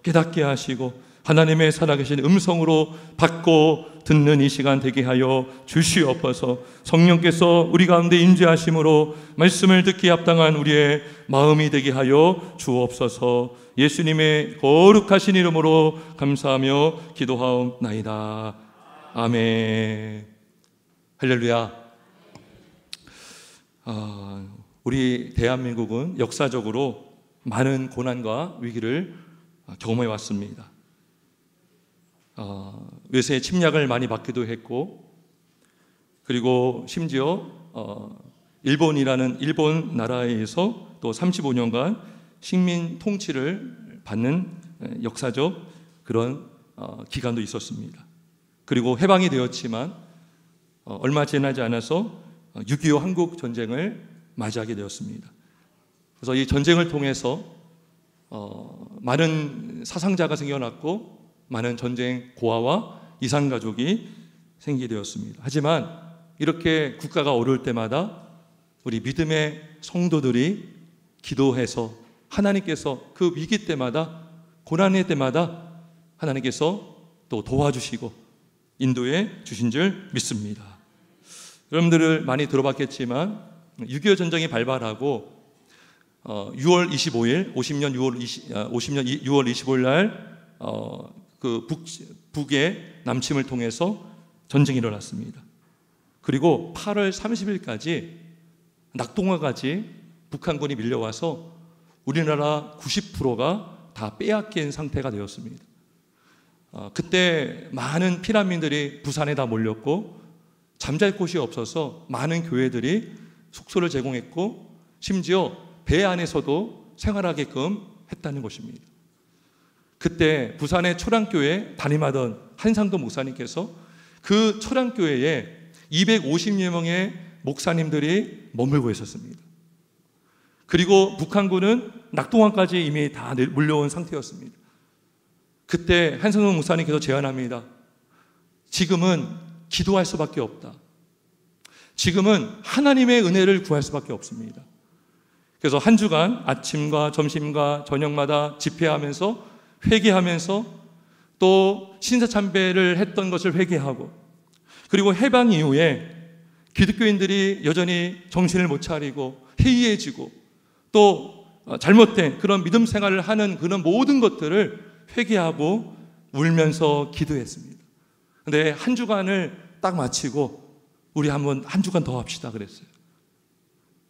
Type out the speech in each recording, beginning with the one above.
깨닫게 하시고 하나님의 살아계신 음성으로 받고 듣는 이 시간 되게 하여 주시옵소서. 성령께서 우리 가운데 임재하심으로 말씀을 듣기에 합당한 우리의 마음이 되게 하여 주옵소서. 예수님의 거룩하신 이름으로 감사하며 기도하옵나이다. 아멘. 할렐루야. 우리 대한민국은 역사적으로 많은 고난과 위기를 경험해 왔습니다. 외세의 침략을 많이 받기도 했고, 그리고 심지어 일본이라는 일본 나라에서 또 35년간 식민 통치를 받는 역사적 그런 기간도 있었습니다. 그리고 해방이 되었지만 얼마 지나지 않아서 6.25 한국 전쟁을 맞이하게 되었습니다. 그래서 이 전쟁을 통해서 많은 사상자가 생겨났고 많은 전쟁 고아와 이산 가족이 생기게 되었습니다. 하지만 이렇게 국가가 어려울 때마다 우리 믿음의 성도들이 기도해서 하나님께서 그 위기 때마다, 고난의 때마다 하나님께서 또 도와주시고 인도해 주신 줄 믿습니다. 여러분들을 많이 들어봤겠지만 6.25 전쟁이 발발하고 6월 25일 50년 6월 25일 날 그 북의 남침을 통해서 전쟁이 일어났습니다. 그리고 8월 30일까지 낙동강까지 북한군이 밀려와서 우리나라 90%가 다 빼앗긴 상태가 되었습니다. 그때 많은 피난민들이 부산에 다 몰렸고 잠잘 곳이 없어서 많은 교회들이 숙소를 제공했고 심지어 배 안에서도 생활하게끔 했다는 것입니다. 그때 부산의 초량교회 담임하던 한상도 목사님께서 그 초량교회에 250여 명의 목사님들이 머물고 있었습니다. 그리고 북한군은 낙동강까지 이미 다 몰려온 상태였습니다. 그때 한상도 목사님께서 제안합니다. 지금은 기도할 수밖에 없다. 지금은 하나님의 은혜를 구할 수밖에 없습니다. 그래서 한 주간 아침과 점심과 저녁마다 집회하면서 회개하면서 또 신사참배를 했던 것을 회개하고, 그리고 해방 이후에 기독교인들이 여전히 정신을 못 차리고 해이해지고 또 잘못된 그런 믿음 생활을 하는 그런 모든 것들을 회개하고 울면서 기도했습니다. 근데 한 주간을 딱 마치고 우리 한 주간 더 합시다 그랬어요.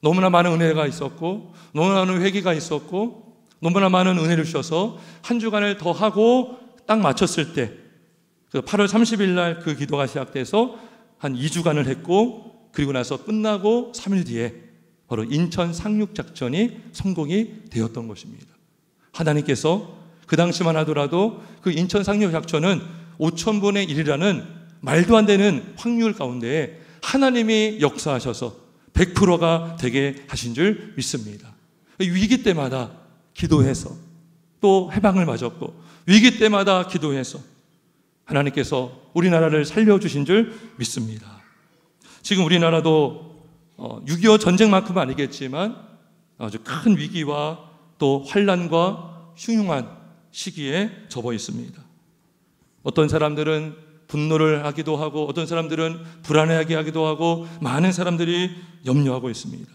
너무나 많은 은혜가 있었고 너무나 많은 회개가 있었고 너무나 많은 은혜를 주셔서 한 주간을 더 하고 딱 마쳤을 때 8월 30일 날 그 기도가 시작돼서 한 2주간을 했고, 그리고 나서 끝나고 3일 뒤에 바로 인천 상륙작전이 성공이 되었던 것입니다. 하나님께서 그 당시만 하더라도 그 인천 상륙작전은 5,000분의 1이라는 말도 안 되는 확률 가운데 하나님이 역사하셔서 100%가 되게 하신 줄 믿습니다. 위기 때마다 기도해서 또 해방을 맞았고, 위기 때마다 기도해서 하나님께서 우리나라를 살려주신 줄 믿습니다. 지금 우리나라도 6.25 전쟁만큼은 아니겠지만 아주 큰 위기와 또 환난과 흉흉한 시기에 접어 있습니다. 어떤 사람들은 분노를 하기도 하고 어떤 사람들은 불안해하게 하기도 하고 많은 사람들이 염려하고 있습니다.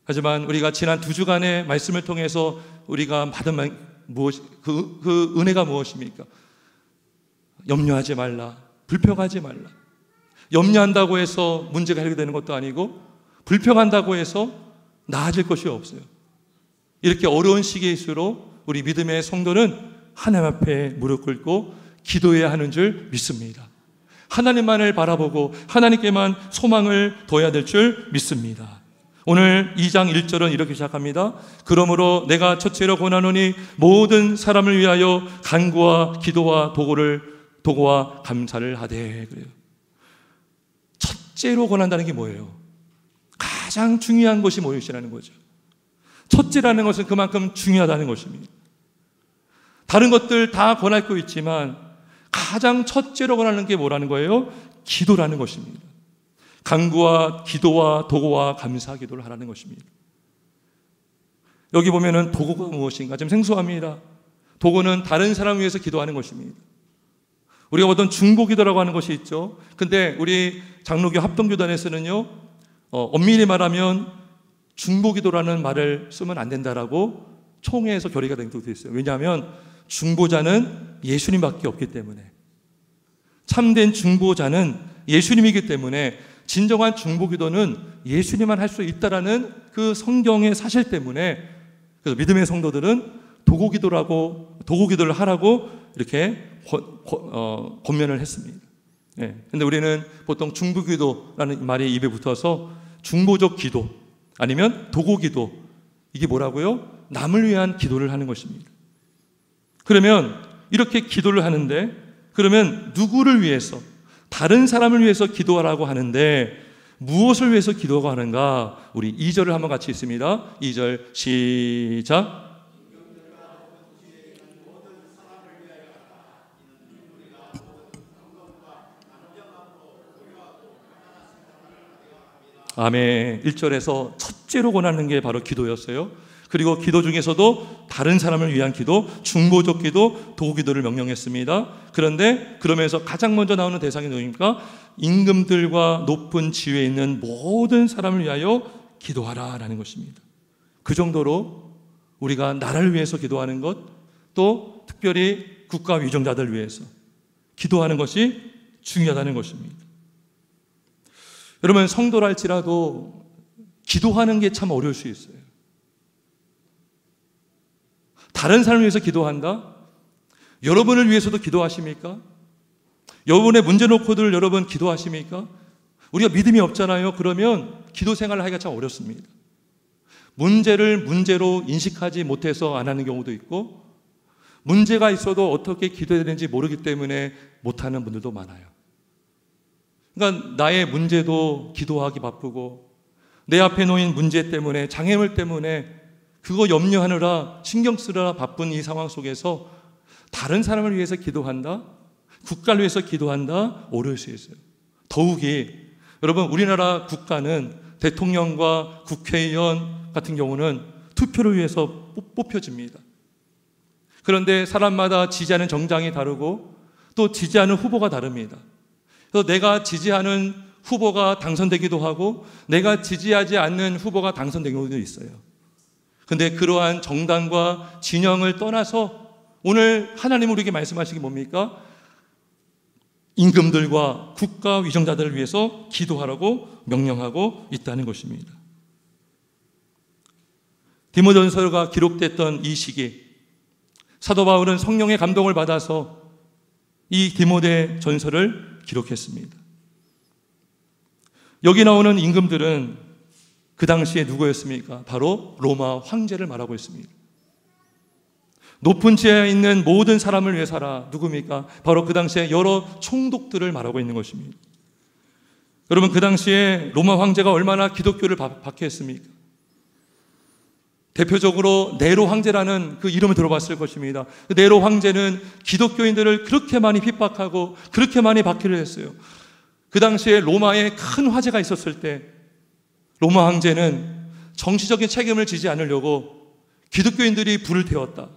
하지만 우리가 지난 2주간의 말씀을 통해서 우리가 받은 그 은혜가 무엇입니까? 염려하지 말라, 불평하지 말라. 염려한다고 해서 문제가 해결되는 것도 아니고 불평한다고 해서 나아질 것이 없어요. 이렇게 어려운 시기일수록 우리 믿음의 성도는 하나님 앞에 무릎 꿇고 기도해야 하는 줄 믿습니다. 하나님만을 바라보고 하나님께만 소망을 둬야 될 줄 믿습니다. 오늘 2장 1절은 이렇게 시작합니다. 그러므로 내가 첫째로 권하노니 모든 사람을 위하여 간구와 기도와 도고와 감사를 하되. 그래요. 첫째로 권한다는 게 뭐예요? 가장 중요한 것이 무엇이라는 거죠. 첫째라는 것은 그만큼 중요하다는 것입니다. 다른 것들 다 권하고 있지만 가장 첫째로 권하는 게 뭐라는 거예요? 기도라는 것입니다. 간구와 기도와 도고와 감사 기도를 하라는 것입니다. 여기 보면은 도고가 무엇인가 좀 생소합니다. 도구는 다른 사람을 위해서 기도하는 것입니다. 우리가 보통 중보기도라고 하는 것이 있죠. 근데 우리 장로교 합동교단에서는요, 엄밀히 말하면 중보기도라는 말을 쓰면 안 된다라고 총회에서 결의가 된 것도 있어요. 왜냐하면 중보자는 예수님밖에 없기 때문에, 참된 중보자는 예수님이기 때문에, 진정한 중보기도는 예수님만 할 수 있다라는 그 성경의 사실 때문에, 그래서 믿음의 성도들은 도구기도를 하라고 이렇게 권면을 했습니다. 그런데 우리는 보통 중보기도라는 말이 입에 붙어서 중보적 기도 아니면 도구기도, 이게 뭐라고요? 남을 위한 기도를 하는 것입니다. 그러면 이렇게 기도를 하는데, 그러면 누구를 위해서, 다른 사람을 위해서 기도하라고 하는데 무엇을 위해서 기도하고 하는가? 우리 2절을 한번 같이 읽습니다. 2절 시작. 아멘. 1절에서 첫째로 권하는 게 바로 기도였어요. 그리고 기도 중에서도 다른 사람을 위한 기도, 중보적 기도, 도구기도를 명령했습니다. 그런데 그러면서 가장 먼저 나오는 대상이 누구입니까? 임금들과 높은 지위에 있는 모든 사람을 위하여 기도하라라는 것입니다. 그 정도로 우리가 나라를 위해서 기도하는 것, 또 특별히 국가 위정자들 위해서 기도하는 것이 중요하다는 것입니다. 여러분, 성도랄지라도 기도하는 게 참 어려울 수 있어요. 다른 사람을 위해서 기도한다? 여러분을 위해서도 기도하십니까? 여러분의 문제 놓고들 여러분 기도하십니까? 우리가 믿음이 없잖아요. 그러면 기도 생활을 하기가 참 어렵습니다. 문제를 문제로 인식하지 못해서 안 하는 경우도 있고, 문제가 있어도 어떻게 기도해야 되는지 모르기 때문에 못하는 분들도 많아요. 그러니까 나의 문제도 기도하기 바쁘고, 내 앞에 놓인 문제 때문에, 장애물 때문에 그거 염려하느라, 신경 쓰느라 바쁜 이 상황 속에서 다른 사람을 위해서 기도한다? 국가를 위해서 기도한다? 어려울 수 있어요. 더욱이 여러분, 우리나라 국가는 대통령과 국회의원 같은 경우는 투표를 위해서 뽑혀집니다. 그런데 사람마다 지지하는 정당이 다르고 또 지지하는 후보가 다릅니다. 그래서 내가 지지하는 후보가 당선되기도 하고 내가 지지하지 않는 후보가 당선되는 경우도 있어요. 그런데 그러한 정당과 진영을 떠나서 오늘 하나님 우리에게 말씀하시기 뭡니까? 임금들과 국가 위정자들을 위해서 기도하라고 명령하고 있다는 것입니다. 디모데전서가 기록됐던 이 시기, 사도 바울은 성령의 감동을 받아서 이 디모데 전서를 기록했습니다. 여기 나오는 임금들은 그 당시에 누구였습니까? 바로 로마 황제를 말하고 있습니다. 높은 지혜에 있는 모든 사람을 위해서라. 누굽니까? 바로 그 당시에 여러 총독들을 말하고 있는 것입니다. 여러분, 그 당시에 로마 황제가 얼마나 기독교를 박해했습니까? 대표적으로 네로 황제라는 그 이름을 들어봤을 것입니다. 그 네로 황제는 기독교인들을 그렇게 많이 핍박하고 그렇게 많이 박해를 했어요. 그 당시에 로마에 큰 화재가 있었을 때 로마 황제는 정치적인 책임을 지지 않으려고 기독교인들이 불을 태웠다,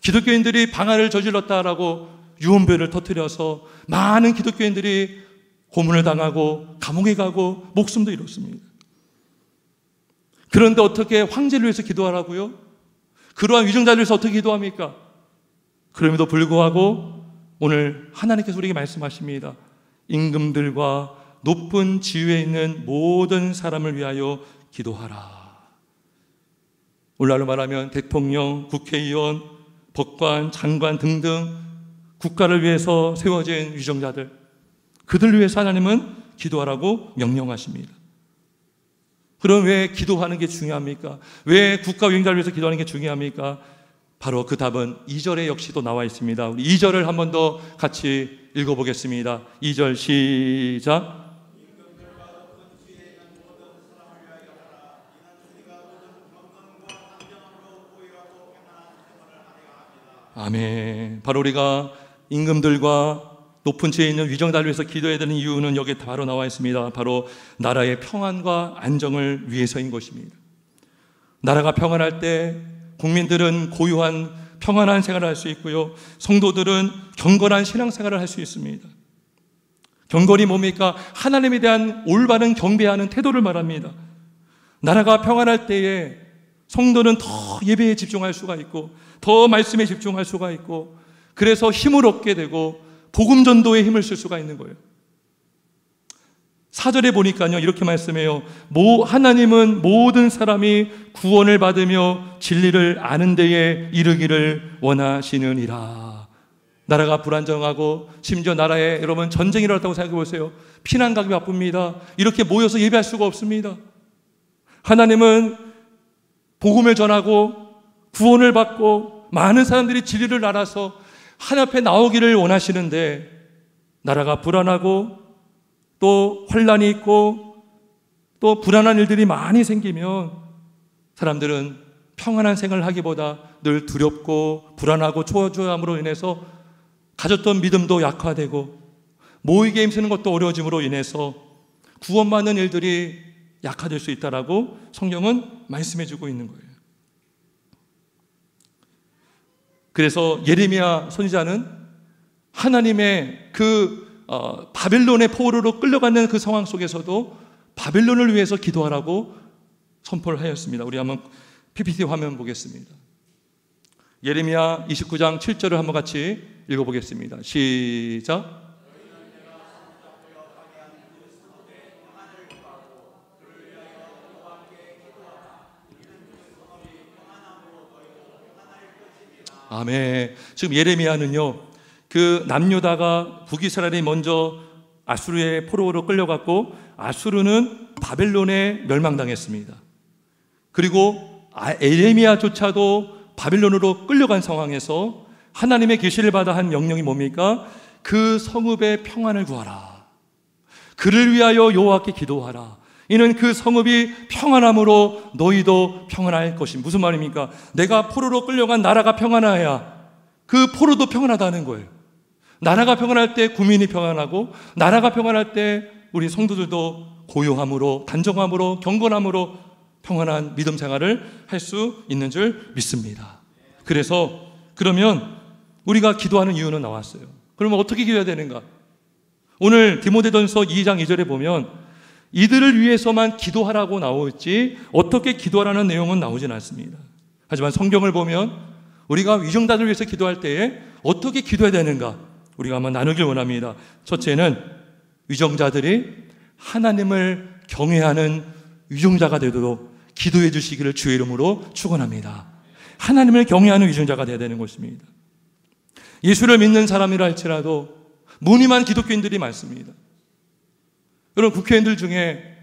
기독교인들이 방화를 저질렀다라고 유언배를 터뜨려서 많은 기독교인들이 고문을 당하고 감옥에 가고 목숨도 잃었습니다. 그런데 어떻게 황제를 위해서 기도하라고요? 그러한 위정자를 위해서 어떻게 기도합니까? 그럼에도 불구하고 오늘 하나님께서 우리에게 말씀하십니다. 임금들과 높은 지위에 있는 모든 사람을 위하여 기도하라. 오늘날로 말하면 대통령, 국회의원, 법관, 장관 등등 국가를 위해서 세워진 위정자들, 그들을 위해서 하나님은 기도하라고 명령하십니다. 그럼 왜 기도하는 게 중요합니까? 왜 국가 위정자를 위해서 기도하는 게 중요합니까? 바로 그 답은 2절에 역시 또 나와 있습니다. 우리 2절을 한 번 더 같이 읽어보겠습니다. 2절 시작. 아멘. 바로 우리가 임금들과 높은 지혜에 있는 위정자를 위해서 기도해야 되는 이유는 여기에 바로 나와 있습니다. 바로 나라의 평안과 안정을 위해서인 것입니다. 나라가 평안할 때 국민들은 고유한 평안한 생활을 할 수 있고요. 성도들은 경건한 신앙생활을 할 수 있습니다. 경건이 뭡니까? 하나님에 대한 올바른 경배하는 태도를 말합니다. 나라가 평안할 때에 성도는 더 예배에 집중할 수가 있고 더 말씀에 집중할 수가 있고 그래서 힘을 얻게 되고 복음 전도에 힘을 쓸 수가 있는 거예요. 4절에 보니까요 이렇게 말씀해요. 하나님은 모든 사람이 구원을 받으며 진리를 아는 데에 이르기를 원하시느니라. 나라가 불안정하고 심지어 나라에 여러분 전쟁이 일어났다고 생각해 보세요. 피난 가기 바쁩니다. 이렇게 모여서 예배할 수가 없습니다. 하나님은 복음을 전하고 구원을 받고 많은 사람들이 진리를 알아서 하나님 앞에 나오기를 원하시는데 나라가 불안하고 또 환난이 있고 또 불안한 일들이 많이 생기면 사람들은 평안한 생활을 하기보다 늘 두렵고 불안하고 초조함으로 인해서 가졌던 믿음도 약화되고 모이게 힘쓰는 것도 어려워짐으로 인해서 구원받는 일들이 약화될 수 있다라고 성경은 말씀해주고 있는 거예요. 그래서 예레미야 선지자는 하나님의 바벨론의 포로로 끌려가는 그 상황 속에서도 바벨론을 위해서 기도하라고 선포를 하였습니다. 우리 한번 PPT 화면 보겠습니다. 예레미야 29장 7절을 한번 같이 읽어보겠습니다. 시작. 아멘. 지금 예레미야는요, 그 남유다가 북이스라엘이 먼저 아수르의 포로로 끌려갔고 아수르는 바벨론에 멸망당했습니다. 그리고 예레미야조차도 바벨론으로 끌려간 상황에서 하나님의 계시를 받아 한 명령이 뭡니까? 그 성읍의 평안을 구하라. 그를 위하여 여호와께 기도하라. 이는 그 성읍이 평안함으로 너희도 평안할 것이. 무슨 말입니까? 내가 포로로 끌려간 나라가 평안해야 그 포로도 평안하다는 거예요. 나라가 평안할 때 국민이 평안하고 나라가 평안할 때 우리 성도들도 고요함으로 단정함으로 경건함으로 평안한 믿음 생활을 할 수 있는 줄 믿습니다. 그래서 그러면 우리가 기도하는 이유는 나왔어요. 그러면 어떻게 기도해야 되는가? 오늘 디모데전서 2장 2절에 보면 이들을 위해서만 기도하라고 나오지 어떻게 기도하라는 내용은 나오진 않습니다. 하지만 성경을 보면 우리가 위정자들을 위해서 기도할 때에 어떻게 기도해야 되는가 우리가 한번 나누길 원합니다. 첫째는 위정자들이 하나님을 경외하는 위정자가 되도록 기도해 주시기를 주의 이름으로 축원합니다. 하나님을 경외하는 위정자가 되어야 되는 것입니다. 예수를 믿는 사람이라 할지라도 무늬만 기독교인들이 많습니다. 여러분 국회의원들 중에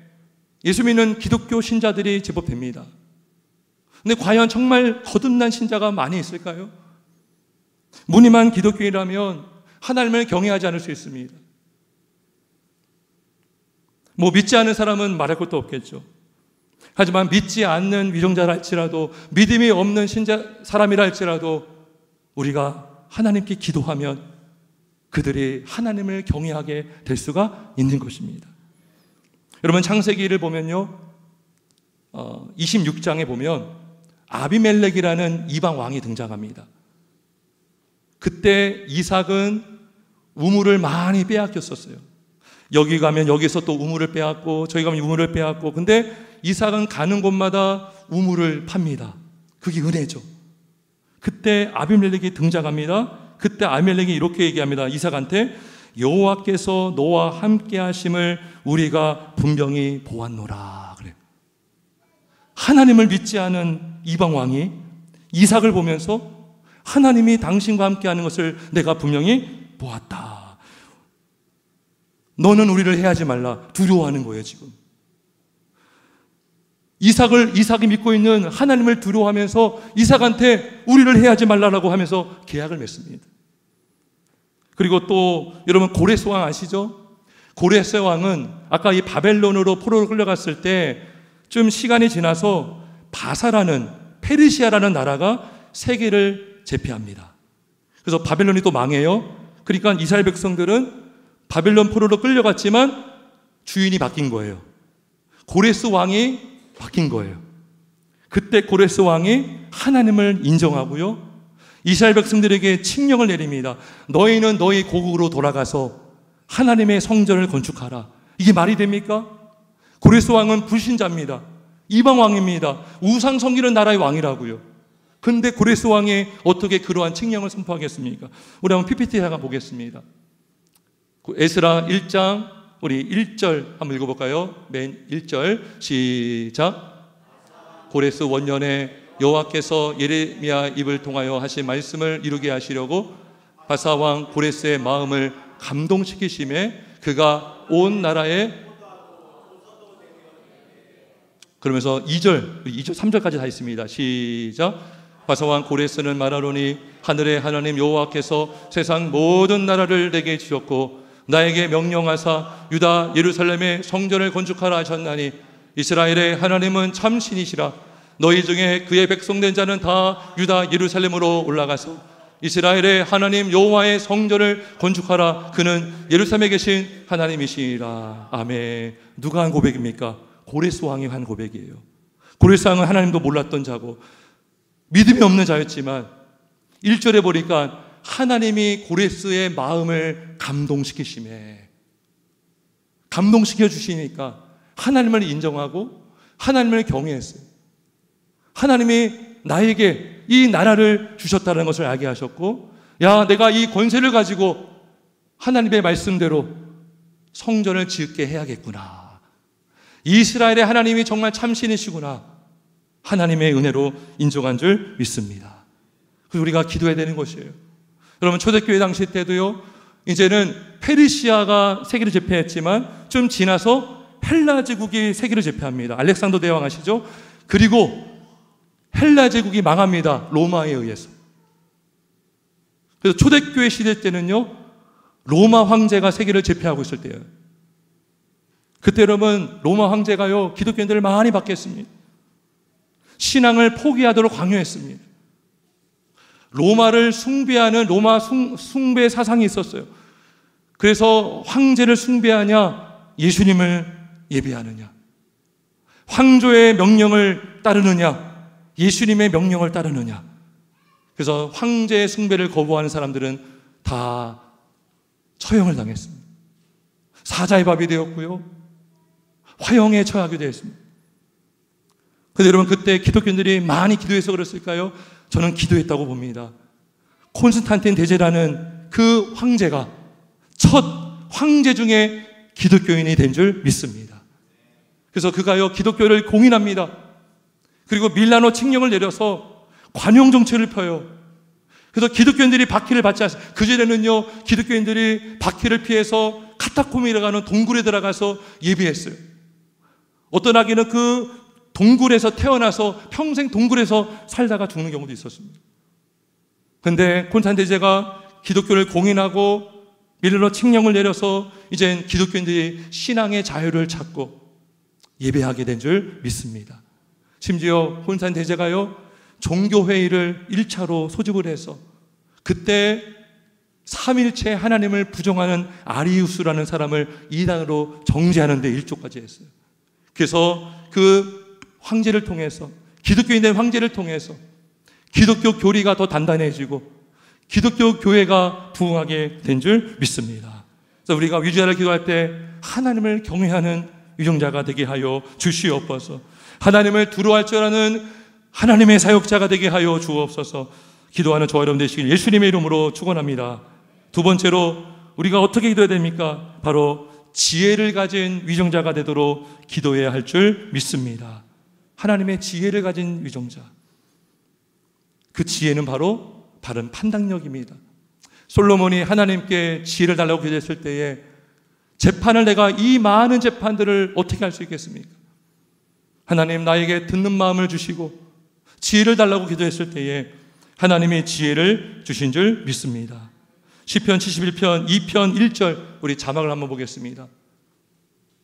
예수 믿는 기독교 신자들이 제법 됩니다. 근데 과연 정말 거듭난 신자가 많이 있을까요? 무늬만 기독교인이라면 하나님을 경외하지 않을 수 있습니다. 믿지 않는 사람은 말할 것도 없겠죠. 하지만 믿지 않는 위정자라 할지라도 믿음이 없는 사람이라 할지라도 우리가 하나님께 기도하면 그들이 하나님을 경외하게 될 수가 있는 것입니다. 여러분 창세기를 보면요 26장에 보면 아비멜렉이라는 이방 왕이 등장합니다. 그때 이삭은 우물을 많이 빼앗겼었어요. 여기 가면 여기서 또 우물을 빼앗고 저기 가면 우물을 빼앗고 근데 이삭은 가는 곳마다 우물을 팝니다. 그게 은혜죠. 그때 아비멜렉이 등장합니다. 그때 아비멜렉이 이렇게 얘기합니다. 이삭한테 여호와께서 너와 함께 하심을 우리가 분명히 보았노라 그래요. 하나님을 믿지 않은 이방 왕이 이삭을 보면서 하나님이 당신과 함께 하는 것을 내가 분명히 보았다. 너는 우리를 해하지 말라. 두려워하는 거예요 지금. 이삭이 믿고 있는 하나님을 두려워하면서 이삭한테 우리를 해하지 말라라고 하면서 계약을 맺습니다. 그리고 또 여러분 고레스 왕 아시죠? 고레스 왕은 아까 이 바벨론으로 포로로 끌려갔을 때 좀 시간이 지나서 바사라는 페르시아라는 나라가 세계를 제패합니다. 그래서 바벨론이 또 망해요. 그러니까 이스라엘 백성들은 바벨론 포로로 끌려갔지만 주인이 바뀐 거예요. 고레스 왕이 바뀐 거예요. 그때 고레스 왕이 하나님을 인정하고요. 이스라엘 백성들에게 칙령을 내립니다. 너희는 너희 고국으로 돌아가서 하나님의 성전을 건축하라. 이게 말이 됩니까? 고레스 왕은 불신자입니다. 이방 왕입니다. 우상 섬기는 나라의 왕이라고요. 근데 고레스 왕이 어떻게 그러한 칙령을 선포하겠습니까? 우리 한번 PPT 잠깐 보겠습니다. 에스라 1장 우리 1절 한번 읽어볼까요? 맨 1절 시작. 고레스 원년에 여호와께서 예레미야 입을 통하여 하신 말씀을 이루게 하시려고 바사 왕 고레스의 마음을 감동시키심에 그가 온 나라에, 그러면서 2절 3절까지 다 있습니다. 시작. 바사 왕 고레스는 말하노니 하늘의 하나님 여호와께서 세상 모든 나라를 내게 주셨고 나에게 명령하사 유다 예루살렘의 성전을 건축하라 하셨나니 이스라엘의 하나님은 참 신이시라. 너희 중에 그의 백성된 자는 다 유다 예루살렘으로 올라가서 이스라엘의 하나님 여호와의 성전을 건축하라. 그는 예루살렘에 계신 하나님이시라. 아멘. 누가 한 고백입니까? 고레스 왕이 한 고백이에요. 고레스 왕은 하나님도 몰랐던 자고 믿음이 없는 자였지만 1절에 보니까 하나님이 고레스의 마음을 감동시키심에, 감동시켜 주시니까 하나님을 인정하고 하나님을 경외했어요. 하나님이 나에게 이 나라를 주셨다는 것을 알게 하셨고, 야, 내가 이 권세를 가지고 하나님의 말씀대로 성전을 짓게 해야겠구나. 이스라엘의 하나님이 정말 참신이시구나. 하나님의 은혜로 인정한 줄 믿습니다. 그래서 우리가 기도해야 되는 것이에요. 여러분, 초대교회 당시 때도요, 이제는 페르시아가 세계를 제패했지만 좀 지나서 헬라 제국이 세계를 제패합니다. 알렉산더 대왕 아시죠? 그리고 헬라 제국이 망합니다. 로마에 의해서. 그래서 초대교회 시대 때는요, 로마 황제가 세계를 제패하고 있을 때예요. 그때 여러분, 로마 황제가요, 기독교인들을 많이 받겠습니다. 신앙을 포기하도록 강요했습니다. 로마를 숭배하는 로마 숭배 사상이 있었어요. 그래서 황제를 숭배하냐, 예수님을 예배하느냐, 황조의 명령을 따르느냐, 예수님의 명령을 따르느냐. 그래서 황제의 숭배를 거부하는 사람들은 다 처형을 당했습니다. 사자의 밥이 되었고요, 화형에 처하게 되었습니다. 그런데 여러분, 그때 기독교인들이 많이 기도해서 그랬을까요? 저는 기도했다고 봅니다. 콘스탄틴 대제라는 그 황제가 첫 황제 중에 기독교인이 된 줄 믿습니다. 그래서 그가요, 기독교를 공인합니다. 그리고 밀라노 칙령을 내려서 관용 정책을 펴요. 그래서 기독교인들이 박해를 받지 않습니다. 그전에는요, 기독교인들이 박해를 피해서 카타콤이라고 하는 동굴에 들어가서 예배했어요. 어떤 아기는 그 동굴에서 태어나서 평생 동굴에서 살다가 죽는 경우도 있었습니다. 그런데 콘스탄틴 대제가 기독교를 공인하고 밀라노 칙령을 내려서 이젠 기독교인들이 신앙의 자유를 찾고 예배하게 된 줄 믿습니다. 심지어 콘스탄틴 대제가요, 종교회의를 1차로 소집을 해서 그때 삼일체 하나님을 부정하는 아리우스라는 사람을 이단으로 정죄하는 데 일조까지 했어요. 그래서 그 황제를 통해서, 기독교인 된 황제를 통해서 기독교 교리가 더 단단해지고 기독교 교회가 부흥하게 된 줄 믿습니다. 그래서 우리가 위주자를 기도할 때 하나님을 경외하는 위정자가 되게 하여 주시옵소서. 하나님을 두려워할 줄 아는 하나님의 사역자가 되게 하여 주옵소서. 기도하는 저와 여러분 되시길 예수님의 이름으로 축원합니다. 두 번째로 우리가 어떻게 기도해야 됩니까? 바로 지혜를 가진 위정자가 되도록 기도해야 할 줄 믿습니다. 하나님의 지혜를 가진 위정자, 그 지혜는 바로 바른 판단력입니다. 솔로몬이 하나님께 지혜를 달라고 기도했을 때에 재판을, 내가 이 많은 재판들을 어떻게 할 수 있겠습니까? 하나님, 나에게 듣는 마음을 주시고 지혜를 달라고 기도했을 때에 하나님이 지혜를 주신 줄 믿습니다. 시편 71편 2편 1절 우리 자막을 한번 보겠습니다.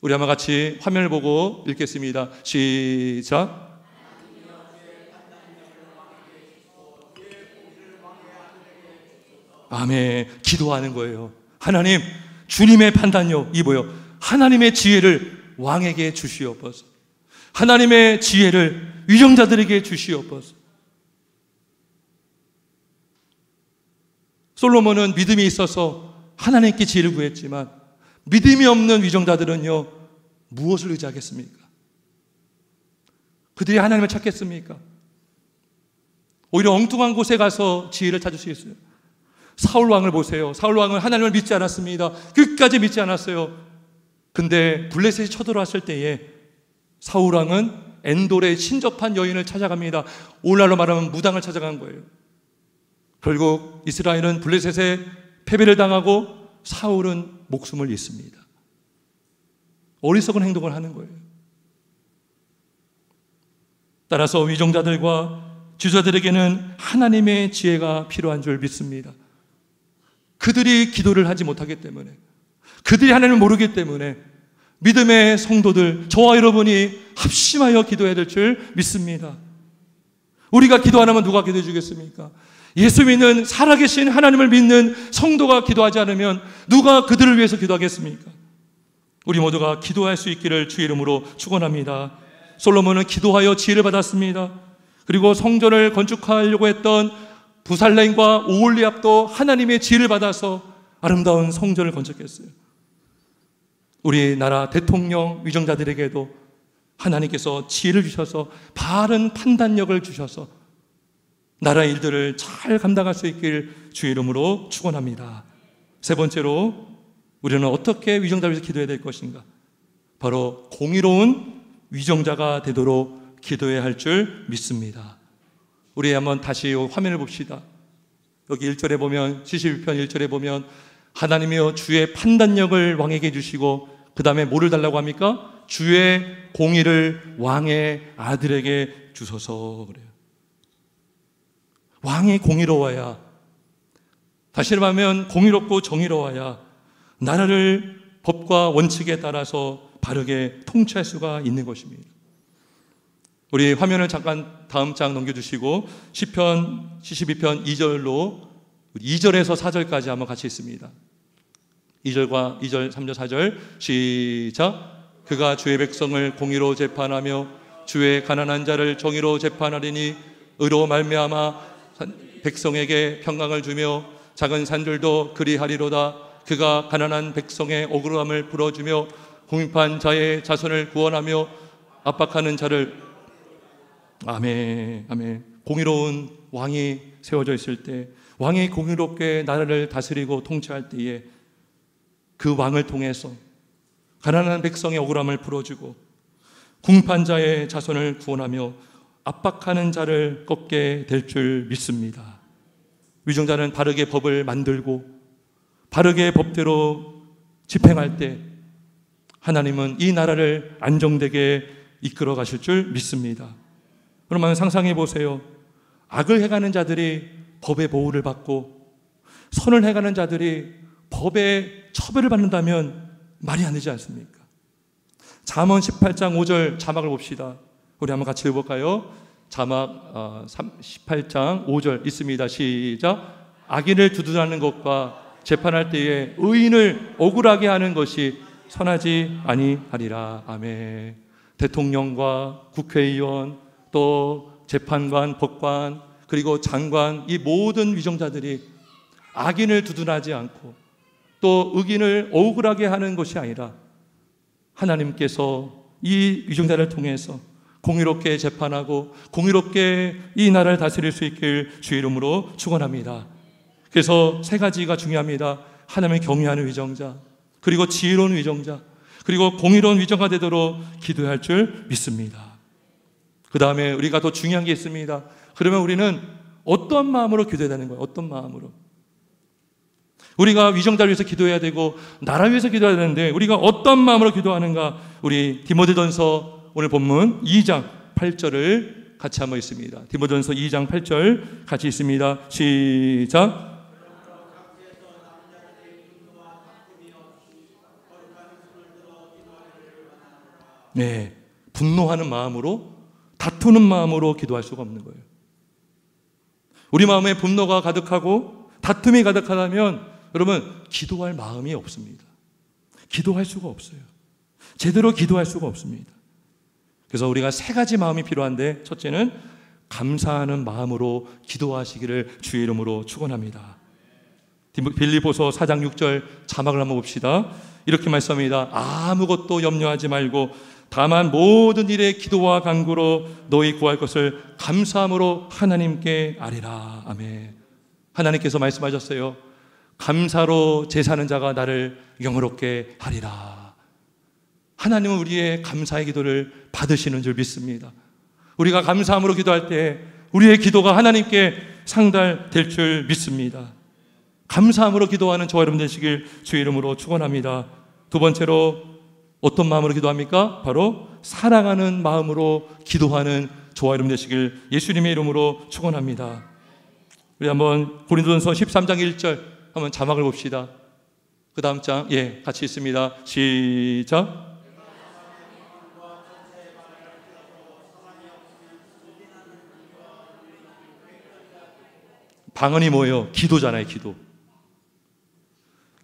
우리 한번 같이 화면을 보고 읽겠습니다. 시작. 아멘. 기도하는 거예요. 하나님, 주님의 판단력, 이 뭐요? 하나님의 지혜를 왕에게 주시옵소서. 하나님의 지혜를 위정자들에게 주시옵소서. 솔로몬은 믿음이 있어서 하나님께 지혜를 구했지만 믿음이 없는 위정자들은요, 무엇을 의지하겠습니까? 그들이 하나님을 찾겠습니까? 오히려 엉뚱한 곳에 가서 지혜를 찾을 수 있어요. 사울 왕을 보세요. 사울 왕은 하나님을 믿지 않았습니다. 끝까지 믿지 않았어요. 근데 블레셋이 쳐들어왔을 때에 사울 왕은 엔돌의 신접한 여인을 찾아갑니다. 오늘날로 말하면 무당을 찾아간 거예요. 결국 이스라엘은 블레셋에 패배를 당하고 사울은 목숨을 잃습니다. 어리석은 행동을 하는 거예요. 따라서 위정자들과 지도자들에게는 하나님의 지혜가 필요한 줄 믿습니다. 그들이 기도를 하지 못하기 때문에, 그들이 하나님을 모르기 때문에 믿음의 성도들, 저와 여러분이 합심하여 기도해야 될 줄 믿습니다. 우리가 기도 안 하면 누가 기도해 주겠습니까? 예수 믿는 살아계신 하나님을 믿는 성도가 기도하지 않으면 누가 그들을 위해서 기도하겠습니까? 우리 모두가 기도할 수 있기를 주의 이름으로 축원합니다. 솔로몬은 기도하여 지혜를 받았습니다. 그리고 성전을 건축하려고 했던 부살렘과 오홀리압도 하나님의 지혜를 받아서 아름다운 성전을 건축했어요. 우리나라 대통령 위정자들에게도 하나님께서 지혜를 주셔서 바른 판단력을 주셔서 나라 일들을 잘 감당할 수 있길 주의 이름으로 축원합니다. 세 번째로 우리는 어떻게 위정자를 위해서 기도해야 될 것인가? 바로 공의로운 위정자가 되도록 기도해야 할 줄 믿습니다. 우리 한번 다시 화면을 봅시다. 여기 1절에 보면 72편 1절에 보면 하나님이여 주의 판단력을 왕에게 주시고 그 다음에 뭐를 달라고 합니까? 주의 공의를 왕의 아들에게 주소서 그래요. 왕이 공의로워야, 다시 말하면 공의롭고 정의로워야 나라를 법과 원칙에 따라서 바르게 통치할 수가 있는 것입니다. 우리 화면을 잠깐 다음 장 넘겨주시고 시편 72편 2절로 2절에서 4절까지 한번 같이 있습니다. 2절과 2절, 3절, 4절 시작. 그가 주의 백성을 공의로 재판하며 주의 가난한 자를 정의로 재판하리니 의로 말미암아 백성에게 평강을 주며 작은 산들도 그리하리로다. 그가 가난한 백성의 억울함을 풀어주며 궁핍한 자의 자손을 구원하며 압박하는 자를 아멘, 아멘. 공의로운 왕이 세워져 있을 때, 왕이 공의롭게 나라를 다스리고 통치할 때에 그 왕을 통해서 가난한 백성의 억울함을 풀어주고 궁핍한 자의 자손을 구원하며 압박하는 자를 꺾게 될 줄 믿습니다. 위정자는 바르게 법을 만들고 바르게 법대로 집행할 때 하나님은 이 나라를 안정되게 이끌어 가실 줄 믿습니다. 그러면 상상해 보세요. 악을 행하는 자들이 법의 보호를 받고 선을 행하는 자들이 법의 처벌을 받는다면 말이 안 되지 않습니까? 잠언 18장 5절 자막을 봅시다. 우리 한번 같이 읽어볼까요? 자막 18장 5절 있습니다. 시작. 악인을 두둔하는 것과 재판할 때에 의인을 억울하게 하는 것이 선하지 아니하리라. 아멘. 대통령과 국회의원 또 재판관, 법관 그리고 장관 이 모든 위정자들이 악인을 두둔하지 않고 또 의인을 억울하게 하는 것이 아니라 하나님께서 이 위정자를 통해서 공의롭게 재판하고 공의롭게 이 나라를 다스릴 수 있길 주의 이름으로 축원합니다. 그래서 세 가지가 중요합니다. 하나님을 경외하는 위정자, 그리고 지혜로운 위정자, 그리고 공의로운 위정가 되도록 기도할 줄 믿습니다. 그 다음에 우리가 더 중요한 게 있습니다. 그러면 우리는 어떤 마음으로 기도해야 되는 거예요? 어떤 마음으로? 우리가 위정자를 위해서 기도해야 되고 나라 위해서 기도해야 되는데 우리가 어떤 마음으로 기도하는가? 우리 디모데전서 오늘 본문 2장 8절을 같이 한번 있습니다. 디모데전서 2장 8절 같이 있습니다. 시작. 네, 분노하는 마음으로 다투는 마음으로 기도할 수가 없는 거예요. 우리 마음에 분노가 가득하고 다툼이 가득하다면 여러분 기도할 마음이 없습니다. 기도할 수가 없어요. 제대로 기도할 수가 없습니다. 그래서 우리가 세 가지 마음이 필요한데 첫째는 감사하는 마음으로 기도하시기를 주의 이름으로 축원합니다. 빌립보서 4장 6절 자막을 한번 봅시다. 이렇게 말씀합니다. 아무것도 염려하지 말고 다만 모든 일에 기도와 간구로 너희 구할 것을 감사함으로 하나님께 아뢰라. 아멘. 하나님께서 말씀하셨어요. 감사로 제사하는 자가 나를 영화롭게 하리라. 하나님은 우리의 감사의 기도를 받으시는 줄 믿습니다. 우리가 감사함으로 기도할 때 우리의 기도가 하나님께 상달될 줄 믿습니다. 감사함으로 기도하는 저와 여러분 되시길 주의 이름으로 축원합니다. 두 번째로 어떤 마음으로 기도합니까? 바로 사랑하는 마음으로 기도하는 저와 여러분 되시길 예수님의 이름으로 축원합니다. 우리 한번 고린도전서 13장 1절 한번 자막을 봅시다. 그 다음 장 같이 있습니다. 시작. 방언이 뭐예요? 기도잖아요. 기도.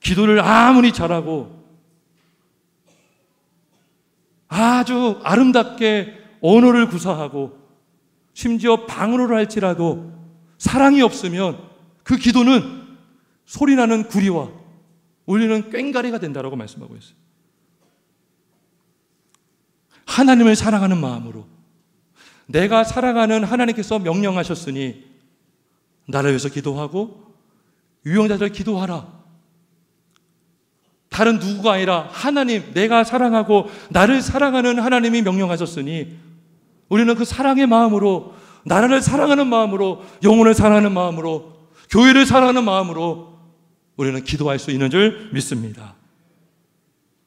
기도를 아무리 잘하고 아주 아름답게 언어를 구사하고 심지어 방언으로 할지라도 사랑이 없으면 그 기도는 소리나는 구리와 울리는 꽹가리가 된다라고 말씀하고 있어요. 하나님을 사랑하는 마음으로 내가 사랑하는 하나님께서 명령하셨으니 나를 위해서 기도하고 유영자들 기도하라. 다른 누구가 아니라 하나님, 내가 사랑하고 나를 사랑하는 하나님이 명령하셨으니 우리는 그 사랑의 마음으로, 나라를 사랑하는 마음으로, 영혼을 사랑하는 마음으로, 교회를 사랑하는 마음으로 우리는 기도할 수 있는 줄 믿습니다.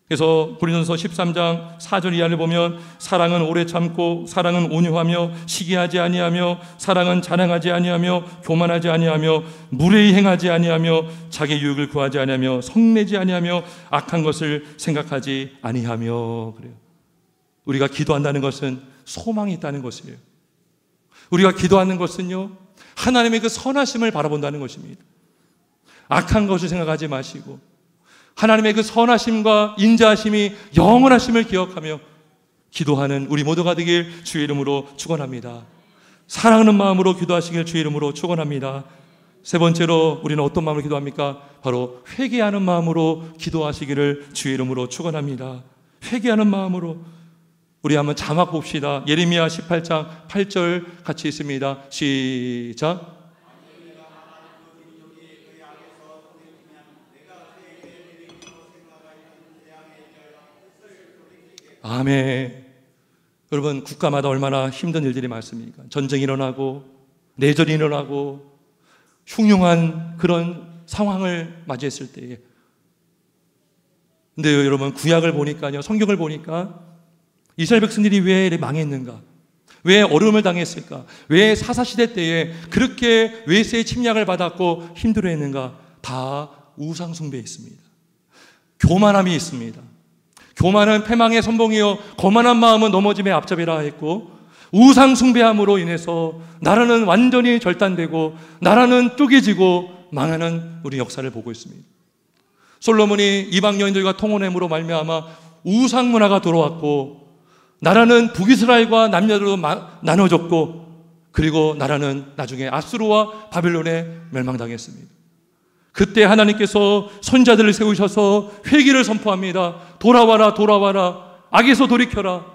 그래서 고린도전서 13장 4절 이하를 보면 사랑은 오래 참고 사랑은 온유하며 시기하지 아니하며 사랑은 자랑하지 아니하며 교만하지 아니하며 무례히 행하지 아니하며 자기 유익을 구하지 아니하며 성내지 아니하며 악한 것을 생각하지 아니하며. 그래요. 우리가 기도한다는 것은 소망이 있다는 것이에요. 우리가 기도하는 것은요, 하나님의 그 선하심을 바라본다는 것입니다. 악한 것을 생각하지 마시고 하나님의 그 선하심과 인자하심이 영원하심을 기억하며 기도하는 우리 모두가 되길 주의 이름으로 축원합니다. 사랑하는 마음으로 기도하시길 주의 이름으로 축원합니다. 세 번째로 우리는 어떤 마음으로 기도합니까? 바로 회개하는 마음으로 기도하시기를 주의 이름으로 축원합니다. 회개하는 마음으로. 우리 한번 자막 봅시다. 예레미야 18장 8절 같이 있습니다. 시작. 아멘. 여러분, 국가마다 얼마나 힘든 일들이 많습니까? 전쟁이 일어나고 내전이 일어나고 흉흉한 그런 상황을 맞이했을 때에, 근데 여러분 구약을 보니까요, 성경을 보니까 이스라엘 백성들이 왜 망했는가? 왜 어려움을 당했을까? 왜 사사시대 때에 그렇게 외세의 침략을 받았고 힘들어했는가? 다 우상 숭배에 있습니다. 교만함이 있습니다. 교만은 패망의 선봉이요 거만한 마음은 넘어짐의 앞잡이라 했고, 우상 숭배함으로 인해서 나라는 완전히 절단되고 나라는 쪼개지고 망하는 우리 역사를 보고 있습니다. 솔로몬이 이방 여인들과 통혼함으로 말미암아 우상 문화가 들어왔고 나라는 북이스라엘과 남녀로 나눠졌고, 그리고 나라는 나중에 아수르와 바벨론에 멸망당했습니다. 그때 하나님께서 선자들을 세우셔서 회개를 선포합니다. 돌아와라, 돌아와라. 악에서 돌이켜라.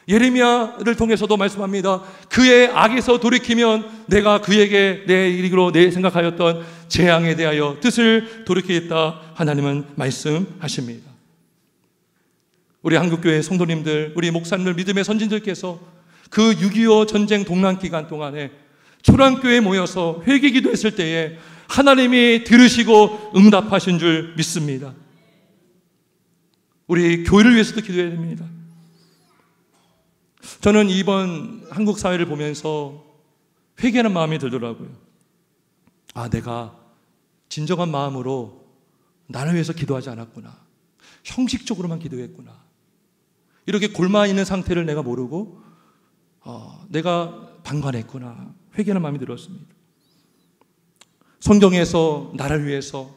예레미야를 통해서도 말씀합니다. 그의 악에서 돌이키면 내가 그에게 내 일으로 내 생각하였던 재앙에 대하여 뜻을 돌이키겠다. 하나님은 말씀하십니다. 우리 한국교회 성도님들, 우리 목사님들, 믿음의 선진들께서 그 6.25 전쟁 동란 기간 동안에 초랑교회에 모여서 회개 기도했을 때에 하나님이 들으시고 응답하신 줄 믿습니다. 우리 교회를 위해서도 기도해야 됩니다. 저는 이번 한국 사회를 보면서 회개하는 마음이 들더라고요. 아, 내가 진정한 마음으로 나를 위해서 기도하지 않았구나. 형식적으로만 기도했구나. 이렇게 골마 있는 상태를 내가 모르고 내가 방관했구나. 회개하는 마음이 들었습니다. 성경에서 나를 위해서,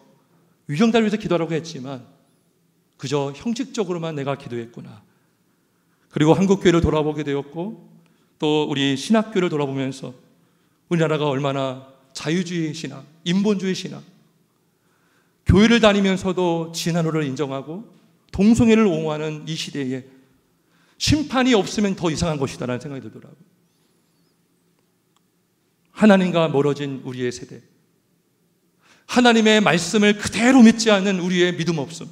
유정자를 위해서 기도하라고 했지만 그저 형식적으로만 내가 기도했구나. 그리고 한국교회를 돌아보게 되었고 또 우리 신학교를 돌아보면서 우리나라가 얼마나 자유주의 신학, 인본주의 신학, 교회를 다니면서도 진화론을 인정하고 동성애를 옹호하는 이 시대에 심판이 없으면 더 이상한 것이다라는 생각이 들더라고요. 하나님과 멀어진 우리의 세대, 하나님의 말씀을 그대로 믿지 않는 우리의 믿음 없음,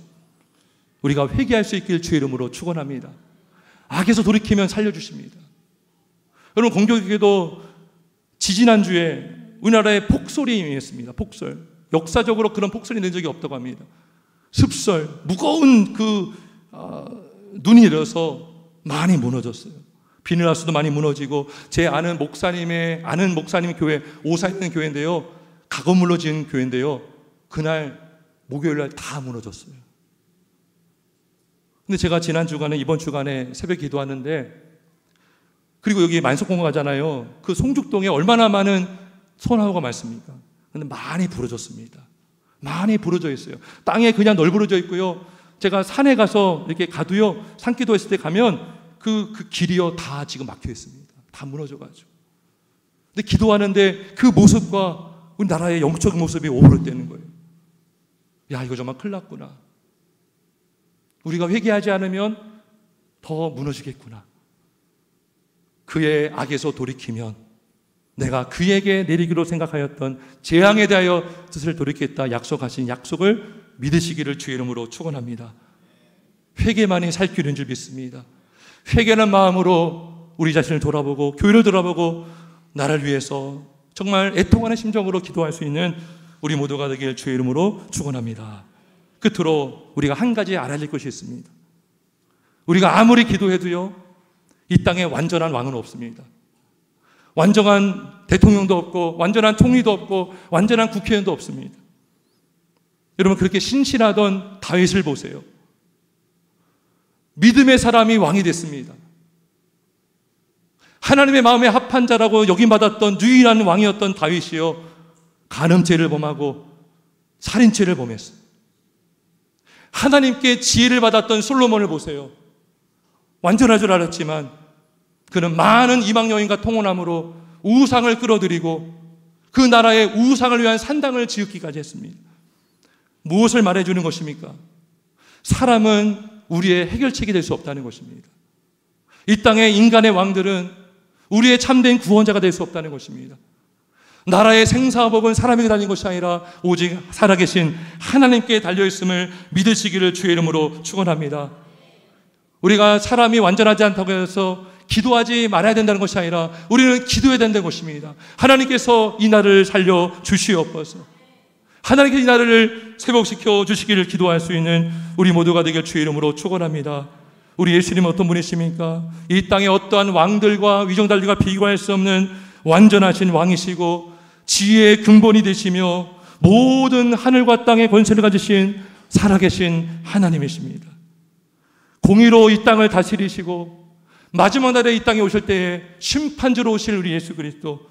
우리가 회개할 수 있길 주의 이름으로 축원합니다. 악에서 돌이키면 살려주십니다. 여러분, 공교롭게도 지지난주에 우리나라에 폭설이 임했습니다. 폭설. 역사적으로 그런 폭설이 낸 적이 없다고 합니다. 습설, 무거운 눈이 내려서 많이 무너졌어요. 비닐하우스도 많이 무너지고, 제 아는 목사님 교회, 오사에 있는 교회인데요, 가건물로 지은 교회인데요, 그날 목요일날 다 무너졌어요. 근데 제가 지난 주간에, 이번 주간에 새벽 기도하는데, 그리고 여기 만석공원 가잖아요. 그 송죽동에 얼마나 많은 소나무가 많습니까? 근데 많이 부러졌습니다. 많이 부러져 있어요. 땅에 그냥 널브러져 있고요. 제가 산에 가서 이렇게 가도요, 산기도 했을 때 가면 그 길이요, 다 지금 막혀 있습니다. 다 무너져가지고. 근데 기도하는데 그 모습과 우리나라의 영적 모습이 오버랩되는 거예요. 야, 이거 정말 큰일 났구나. 우리가 회개하지 않으면 더 무너지겠구나. 그의 악에서 돌이키면 내가 그에게 내리기로 생각하였던 재앙에 대하여 뜻을 돌이켰다 약속하신 약속을 믿으시기를 주의 이름으로 축원합니다. 회개만이 살 길인 줄 믿습니다. 회개하는 마음으로 우리 자신을 돌아보고 교회를 돌아보고 나를 위해서 정말 애통하는 심정으로 기도할 수 있는 우리 모두가 되길 주의 이름으로 축원합니다. 끝으로 우리가 한 가지 알아야 될 것이 있습니다. 우리가 아무리 기도해도요, 이 땅에 완전한 왕은 없습니다. 완전한 대통령도 없고, 완전한 총리도 없고, 완전한 국회의원도 없습니다. 여러분, 그렇게 신실하던 다윗을 보세요. 믿음의 사람이 왕이 됐습니다. 하나님의 마음에 합한 자라고 여김받았던 유일한 왕이었던 다윗이요, 간음죄를 범하고 살인죄를 범했어요. 하나님께 지혜를 받았던 솔로몬을 보세요. 완전할 줄 알았지만 그는 많은 이방 여인과 통혼함으로 우상을 끌어들이고 그 나라의 우상을 위한 산당을 지었기까지 했습니다. 무엇을 말해주는 것입니까? 사람은 우리의 해결책이 될 수 없다는 것입니다. 이 땅의 인간의 왕들은 우리의 참된 구원자가 될 수 없다는 것입니다. 나라의 생사복은 사람에게 달린 것이 아니라 오직 살아계신 하나님께 달려있음을 믿으시기를 주의 이름으로 축원합니다. 우리가 사람이 완전하지 않다고 해서 기도하지 말아야 된다는 것이 아니라 우리는 기도해야 된다는 것입니다. 하나님께서 이 나라를 살려 주시옵소서. 하나님께서 이 나라를 회복시켜 주시기를 기도할 수 있는 우리 모두가 되길 주의 이름으로 축원합니다. 우리 예수님은 어떤 분이십니까? 이 땅의 어떠한 왕들과 위정달들과 비교할 수 없는 완전하신 왕이시고 지혜의 근본이 되시며 모든 하늘과 땅의 권세를 가지신 살아계신 하나님이십니다. 공의로 이 땅을 다스리시고 마지막 날에 이 땅에 오실 때에 심판주로 오실 우리 예수 그리스도,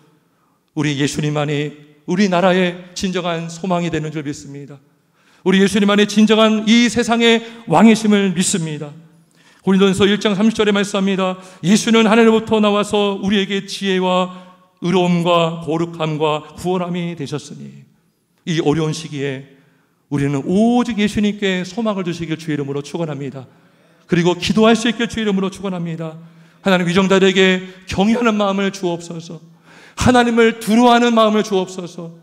우리 예수님만이 우리나라의 진정한 소망이 되는 줄 믿습니다. 우리 예수님만이 진정한 이 세상의 왕이심을 믿습니다. 고린도전서 1장 30절에 말씀합니다. 예수는 하늘로부터 나와서 우리에게 지혜와 의로움과 거룩함과 구원함이 되셨으니, 이 어려운 시기에 우리는 오직 예수님께 소망을 두시길 주의 이름으로 축원합니다. 그리고 기도할 수 있길 주의 이름으로 축원합니다. 하나님, 위정자들에게 경외하는 마음을 주옵소서. 하나님을 두려워하는 마음을 주옵소서.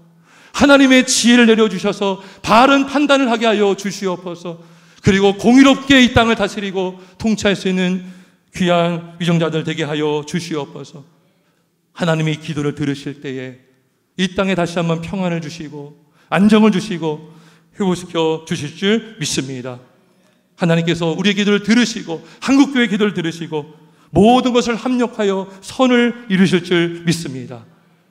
하나님의 지혜를 내려주셔서 바른 판단을 하게 하여 주시옵소서. 그리고 공의롭게 이 땅을 다스리고 통치할 수 있는 귀한 위정자들 되게 하여 주시옵소서. 하나님이 기도를 들으실 때에 이 땅에 다시 한번 평안을 주시고 안정을 주시고 회복시켜 주실 줄 믿습니다. 하나님께서 우리의 기도를 들으시고 한국교회 기도를 들으시고 모든 것을 합력하여 선을 이루실 줄 믿습니다.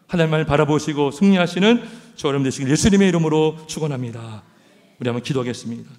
하나님을 바라보시고 승리하시는 저 여러분 되시길 예수님의 이름으로 축원합니다. 우리 한번 기도하겠습니다.